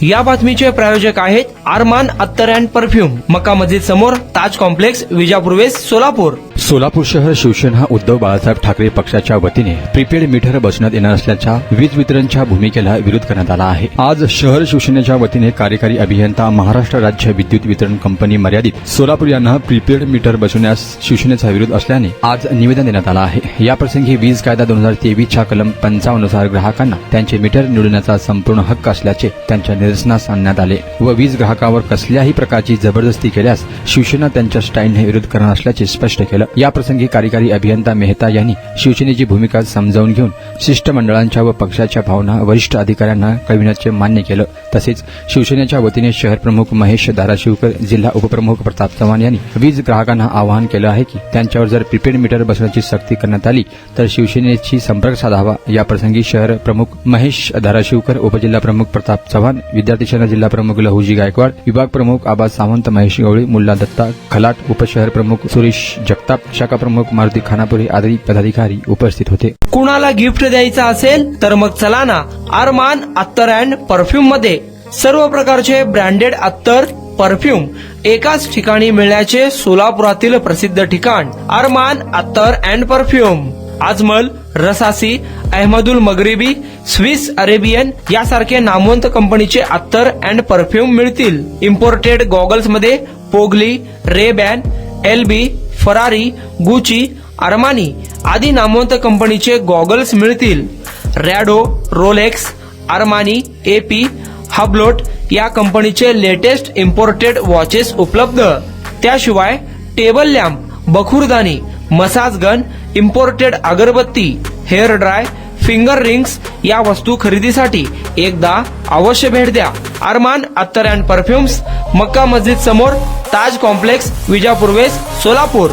या बातमीचे प्रायोजक आहेत अरमान अत्तर अँड परफ्यूम, मक्का मस्जिद समोर, ताज कॉम्प्लेक्स, विजापूर वेस्ट, सोलापूर. सोलापूर शहर शिवसेना उद्धव बाळासाहेब ठाकरे पक्षाच्या वतीने प्रीपेड मीटर बसवण्यात येणार असल्याच्या वीज वितरणच्या भूमिकेला विरोध करण्यात आला आहे. आज शहर शिवसेनेच्या वतीने कार्यकारी अभियंता महाराष्ट्र राज्य विद्युत वितरण कंपनी मर्यादित सोलापूर यांना प्रीपेड मीटर बसवण्यास शिवसेनेचा विरोध असल्याने आज निवेदन देण्यात आलं आहे. याप्रसंगी वीज कायदा 2023च्या कलम 55 नुसार ग्राहकांना त्यांचे मीटर निवडण्याचा संपूर्ण हक्क असल्याचे त्यांच्या निदर्शनास आणण्यात आले व वीज ग्राहकावर कसल्याही प्रकारची जबरदस्ती केल्यास शिवसेना त्यांच्या स्टँडने विरोध करणार असल्याचे स्पष्ट केलं. याप्रसंगी कार्यकारी अभियंता मेहता यांनी शिवसेनेची भूमिका समजावून घेऊन शिष्टमंडळांच्या व पक्षाच्या भावना वरिष्ठ अधिकाऱ्यांना कळविण्याचे मान्य केलं. तसेच शिवसेनेच्या वतीने शहर प्रमुख महेश धाराशिवकर, जिल्हा उपप्रमुख प्रताप चव्हाण यांनी वीज ग्राहकांना आवाहन केलं आहे की त्यांच्यावर जर प्रीपेड मीटर बसवण्याची सक्ती करण्यात आली तर शिवसेनेशी संपर्क साधावा. याप्रसंगी शहर प्रमुख महेश धाराशिवकर, उपजिल्हा प्रमुख प्रताप चव्हाण, विद्यार्थी सेना जिल्हा प्रमुख लहुजी गायकवाड, विभाग प्रमुख आबा सावंत, महेश गवळी, मुल्ला दत्ता खलाट, उपशहर प्रमुख सुरेश जगताप, शाखा प्रमुख मारुती खानापुरे आदी पदाधिकारी उपस्थित होते. कुणाला गिफ्ट द्यायचं असेल तर मग चला ना अरमान अत्तर अँड परफ्यूम मध्ये. सर्व प्रकारचे ब्रँडेड अत्तर, परफ्यूम एकाच ठिकाणी मिळण्याचे सोलापुरातील प्रसिद्ध ठिकाण अरमान अत्तर and perfume. Ajmal, Rasasi, Ahmed Al Maghribi, Swiss Arabian यासारखे नामवंत कंपनीचे अत्तर अँड परफ्यूम मिळतील. इम्पोर्टेड गॉगल्स मध्ये पोगली, Ray Ban, L B, Ferrari, Gucci, Armani आदी नामवंत कंपनीचे गॉगल्स मिळतील. Rado, Rolex, Armani, A P, Hublot या कंपनीचे लेटेस्ट इम्पोर्टेड वॉचेस उपलब्ध. त्याशिवाय टेबल लॅम्प, बखुरदानी, मसाज गन, इम्पोर्टेड अगरबत्ती, हेअर ड्राय, फिंगर रिंग्स या वस्तू खरेदीसाठी एकदा अवश्य भेट द्या. अरमान अत्तर अँड परफ्युम्स, मक्का मस्जिद समोर, ताज कॉम्प्लेक्स, विजापूर वेस्ट, सोलापूर.